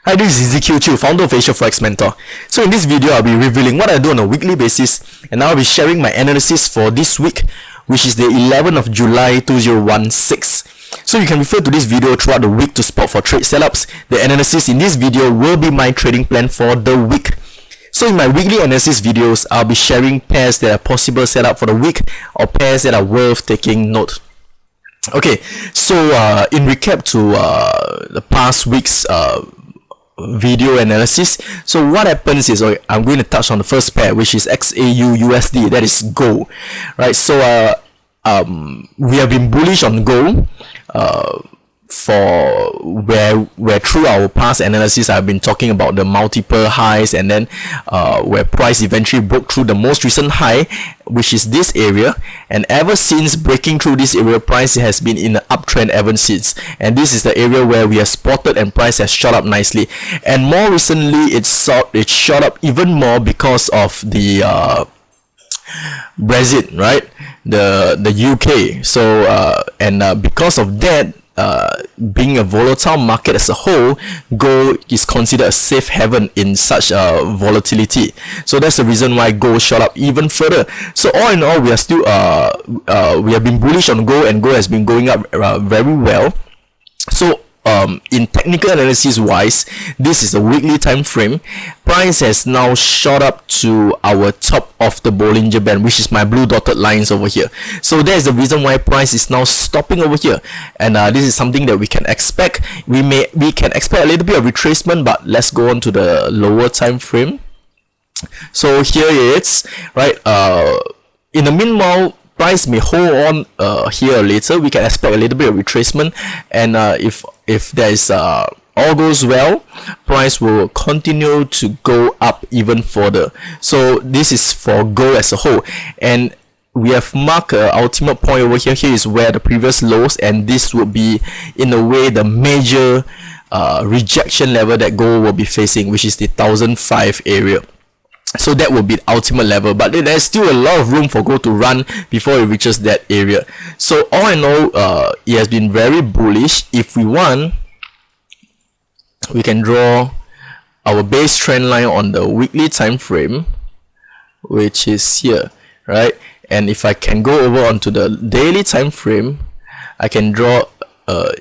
Hi, this is Ezekiel, founder of Asia Forex Mentor. So in this video, I'll be revealing what I do on a weekly basis, and I'll be sharing my analysis for this week, which is the 11th of July 2016. So you can refer to this video throughout the week to spot for trade setups. The analysis in this video will be my trading plan for the week. So in my weekly analysis videos, I'll be sharing pairs that are possible setup for the week or pairs that are worth taking note. Okay, so in recap to the past week's video analysis, so what happens is I'm going to touch on the first pair, which is XAU USD, that is gold, right? So we have been bullish on gold for where through our past analysis I've been talking about the multiple highs, and then where price eventually broke through the most recent high, which is this area, and ever since breaking through this area, price has been in an uptrend ever since, and this is the area where we have spotted and price has shot up nicely. And more recently it shot up even more because of the Brexit, right? The UK. So because of that, being a volatile market as a whole, gold is considered a safe haven in such volatility. So that's the reason why gold shot up even further. So all in all, we are still we have been bullish on gold, and gold has been going up very well. So in technical analysis wise, this is a weekly time frame. Price has now shot up to our top of the Bollinger Band, which is my blue dotted lines over here. So that is the reason why price is now stopping over here, and this is something that we can expect. We can expect a little bit of retracement, but let's go on to the lower time frame. So here it is, right? In the meanwhile, price may hold on here later. We can expect a little bit of retracement, and if there is all goes well, price will continue to go up even further. So this is for gold as a whole, and we have marked an ultimate point over here. Here is where the previous lows, and this will be in a way the major rejection level that gold will be facing, which is the 1005 area. So that will be the ultimate level, but there's still a lot of room for gold to run before it reaches that area. So all in all, it has been very bullish. If we want, we can draw our base trend line on the weekly time frame, which is here, right? And if I can go over onto the daily time frame, I can draw a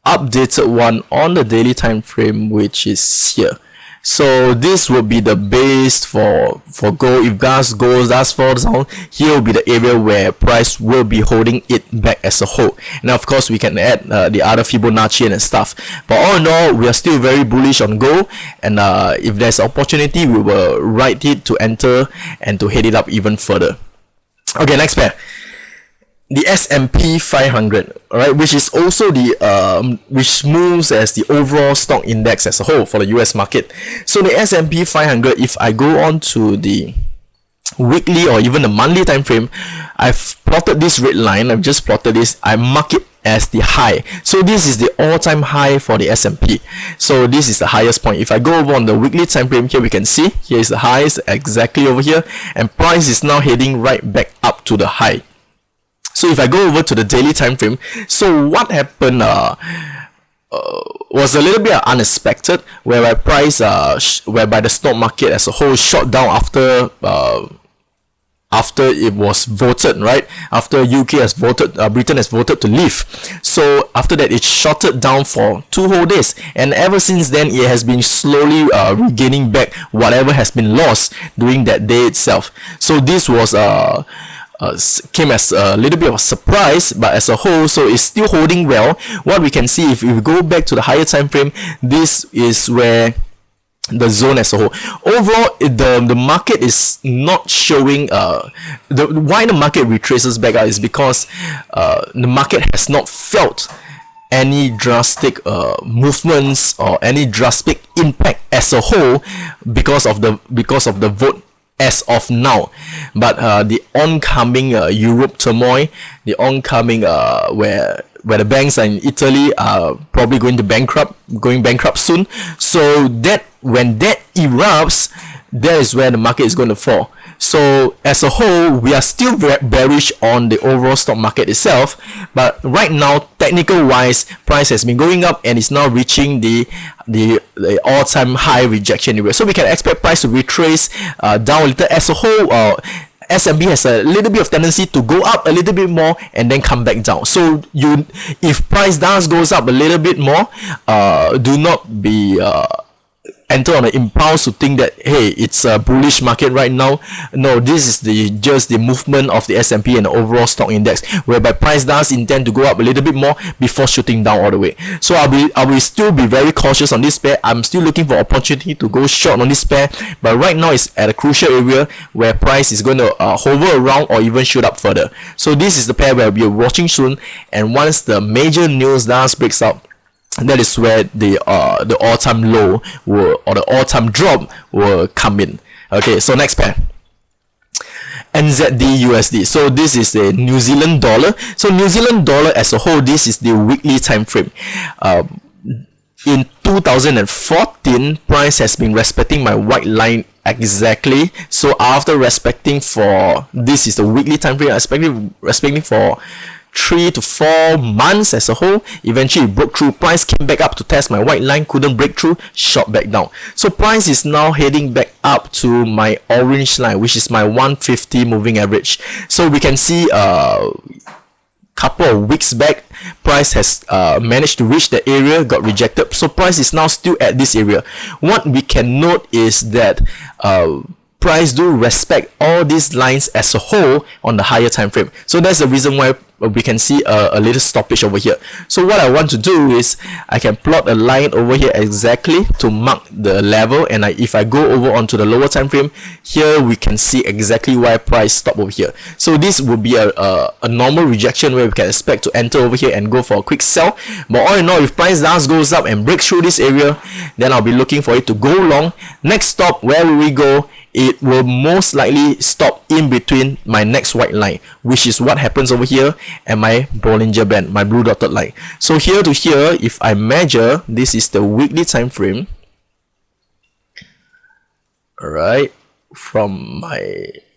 updated one on the daily time frame, which is here. So this will be the base for gold. If gas goes, that falls down, here will be the area where price will be holding it back as a whole. And of course we can add the other Fibonacci and stuff, but all in all, we are still very bullish on gold, and if there's opportunity, we will ride it to enter and to head it up even further. Okay, next pair, the S&P 500, alright, which is also the which moves as the overall stock index as a whole for the US market. So the S&P 500, if I go on to the weekly or even the monthly time frame, I've plotted this red line. I've just plotted this. I mark it as the high. So this is the all-time high for the S&P. So this is the highest point. If I go over on the weekly time frame, here we can see here is the highest exactly over here, and price is now heading right back up to the high. So if I go over to the daily time frame, so what happened was a little bit unexpected, whereby price whereby the stock market as a whole shot down after it was voted, right? After UK has voted, Britain has voted to leave. So after that, it shotted down for 2 whole days, and ever since then it has been slowly regaining back whatever has been lost during that day itself. So this was came as a little bit of a surprise, but as a whole, so it's still holding well. What we can see, if we go back to the higher time frame, this is where the zone as a whole. Overall, the market is not showing why the market retraces back out is because the market has not felt any drastic movements or any drastic impact as a whole because of the vote as of now. But the oncoming Europe turmoil, the oncoming where where the banks in Italy are probably going bankrupt soon. So that when that erupts, that is where the market is going to fall. So as a whole, we are still bearish on the overall stock market itself, but right now, technical wise, price has been going up and is now reaching the all-time high rejection area. So we can expect price to retrace down a little. As a whole, S&P has a little bit of tendency to go up a little bit more and then come back down. So if price goes up a little bit more, do not be enter on an impulse to think that, hey, it's a bullish market right now. No, this is just the movement of the S&P and the overall stock index, whereby price does intend to go up a little bit more before shooting down all the way. So I will still be very cautious on this pair. I'm still looking for opportunity to go short on this pair, but right now it's at a crucial area where price is going to hover around or even shoot up further. So this is the pair where we're watching soon, and once the major news does breaks out, that is where the all-time low or the all-time drop will come in. Okay, so next pair, NZD USD. So this is the New Zealand dollar. So New Zealand dollar as a whole, this is the weekly time frame. In 2014, price has been respecting my white line exactly. So after respecting for, this is the weekly time frame, respecting for 3 to 4 months as a whole, eventually broke through. Price came back up to test my white line, couldn't break through, shot back down. So price is now heading back up to my orange line, which is my 150 moving average. So we can see couple of weeks back, price has managed to reach the area, got rejected. So price is now still at this area. What we can note is that price do respect all these lines as a whole on the higher time frame. So that's the reason why we can see a little stoppage over here. So what I want to do is I can plot a line over here exactly to mark the level, and if I go over onto the lower time frame, here we can see exactly why price stop over here. So this will be a normal rejection where we can expect to enter over here and go for a quick sell. But all in all, if price goes up and breaks through this area, then I'll be looking for it to go long. Next stop, where will we go? It will most likely stop in between my next white line, which is what happens over here, and my Bollinger Band, my blue dotted line. So here to here, if I measure, this is the weekly time frame. Alright, from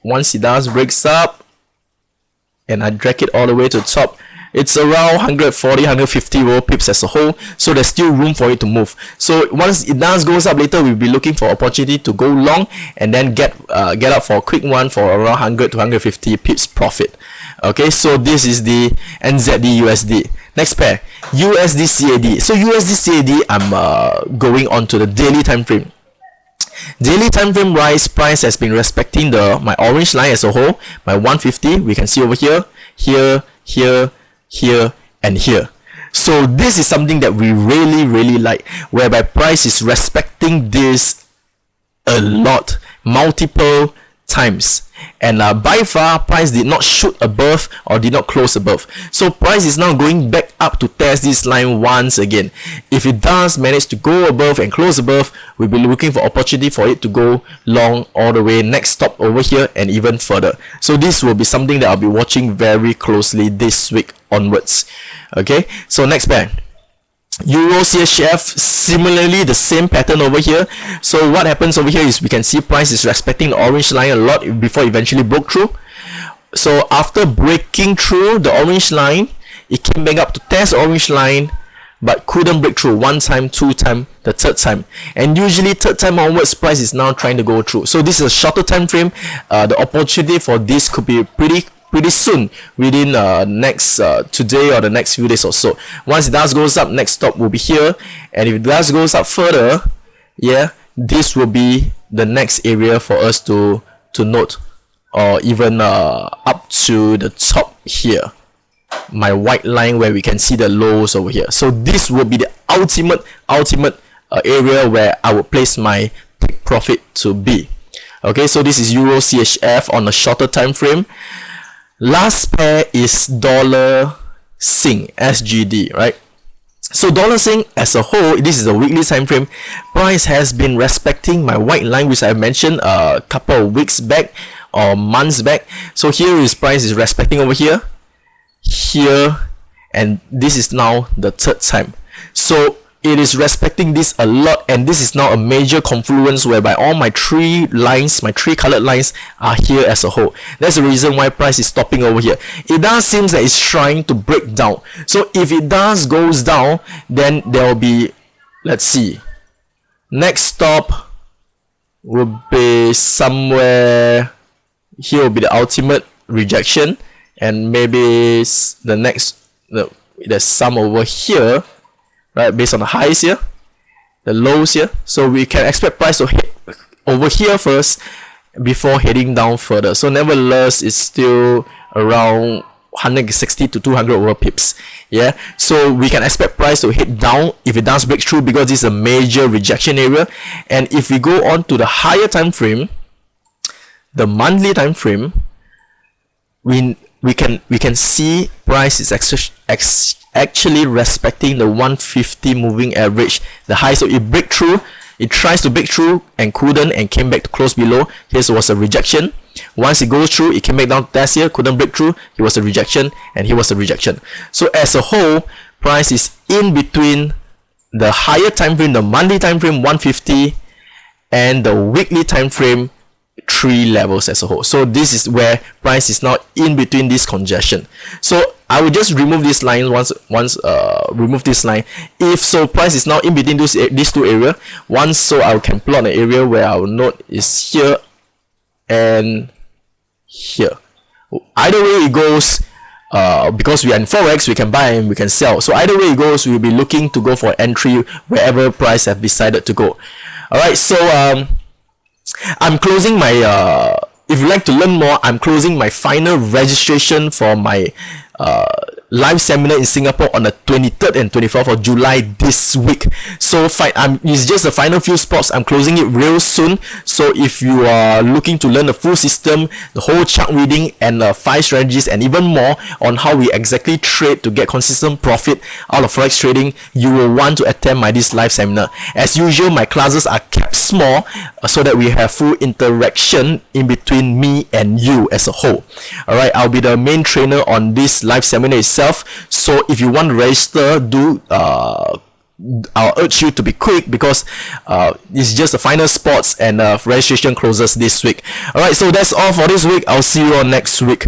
once it breaks up and I drag it all the way to the top, it's around 140, 150 roll pips as a whole. So there's still room for it to move. So once it goes up later, we'll be looking for opportunity to go long and then get up for a quick one for around 100 to 150 pips profit. Okay, so this is the NZD USD. Next pair, USD CAD. So USD CAD, I'm going on to the daily time frame. Daily time frame rise, price has been respecting my orange line as a whole, my 150. We can see over here, here and here. So this is something that we really like, whereby price is respecting this a lot, multiple times, and by far price did not shoot above or did not close above. So price is now going back up to test this line once again. If it does manage to go above and close above, we'll be looking for opportunity for it to go long all the way, next stop over here and even further. So this will be something that I'll be watching very closely this week onwards. Okay, so next pair, Euro CHF, similarly the same pattern over here. So what happens over here is we can see price is respecting the orange line a lot before eventually broke through. So after breaking through the orange line, it came back up to test orange line, but couldn't break through. One time, two time, the third time, and usually third time onwards, price is now trying to go through. So this is a shorter time frame. The opportunity for this could be pretty soon, within next today or the next few days or so. Once it goes up, next stop will be here, and if it goes up further, yeah, this will be the next area for us to note, or even up to the top here, my white line where we can see the lows over here. So this will be the ultimate area where I will place my take profit to be. Okay, so this is Euro CHF on a shorter time frame. Last pair is dollar Sing SGD, right? So dollar Sing as a whole, this is a weekly time frame. Price has been respecting my white line, which I mentioned a couple of weeks back or months back. So here is price is respecting over here, and this is now the third time. So it is respecting this a lot, and this is now a major confluence whereby all my three lines, my three colored lines, are here as a whole. That's the reason why price is stopping over here. It does seem that it's trying to break down. So if it does goes down, then there will be, let's see, next stop will be somewhere here, will be the ultimate rejection, and maybe the next, there's some over here, right, based on the highs here, the lows here. So we can expect price to hit over here first before heading down further. So nevertheless, it's still around 160 to 200 over pips. Yeah, so we can expect price to hit down if it does break through, because this is a major rejection area. And if we go on to the higher time frame, the monthly time frame, we can see price is actually respecting the 150 moving average, the high. So it break through, it tries to break through and couldn't, and came back to close below. Here was a rejection. Once it goes through, it came back down, test here, couldn't break through, it was a rejection, and here was a rejection. So as a whole, price is in between the higher time frame, the monthly time frame 150, and the weekly time frame 3 levels as a whole. So this is where price is now in between this congestion. So I will just remove this line once remove this line. If so, price is now in between these two areas. Once, so I can plot an area where our node is here and here. Either way it goes, because we are in Forex, we can buy and we can sell. So either way it goes, we'll be looking to go for entry wherever price have decided to go. Alright, so I'm closing my if you'd like to learn more, I'm closing my final registration for my live seminar in Singapore on the 23rd and 24th of July this week. So it's just the final few spots. I'm closing it real soon. So if you are looking to learn the full system, the whole chart reading, and 5 strategies, and even more on how we exactly trade to get consistent profit out of Forex trading, you will want to attend this live seminar. As usual, my classes are kept small so that we have full interaction in between me and you as a whole. Alright, I'll be the main trainer on this live seminar itself. So if you want to register, I'll urge you to be quick, because it's just the final spots, and registration closes this week. Alright, so that's all for this week. I'll see you all next week.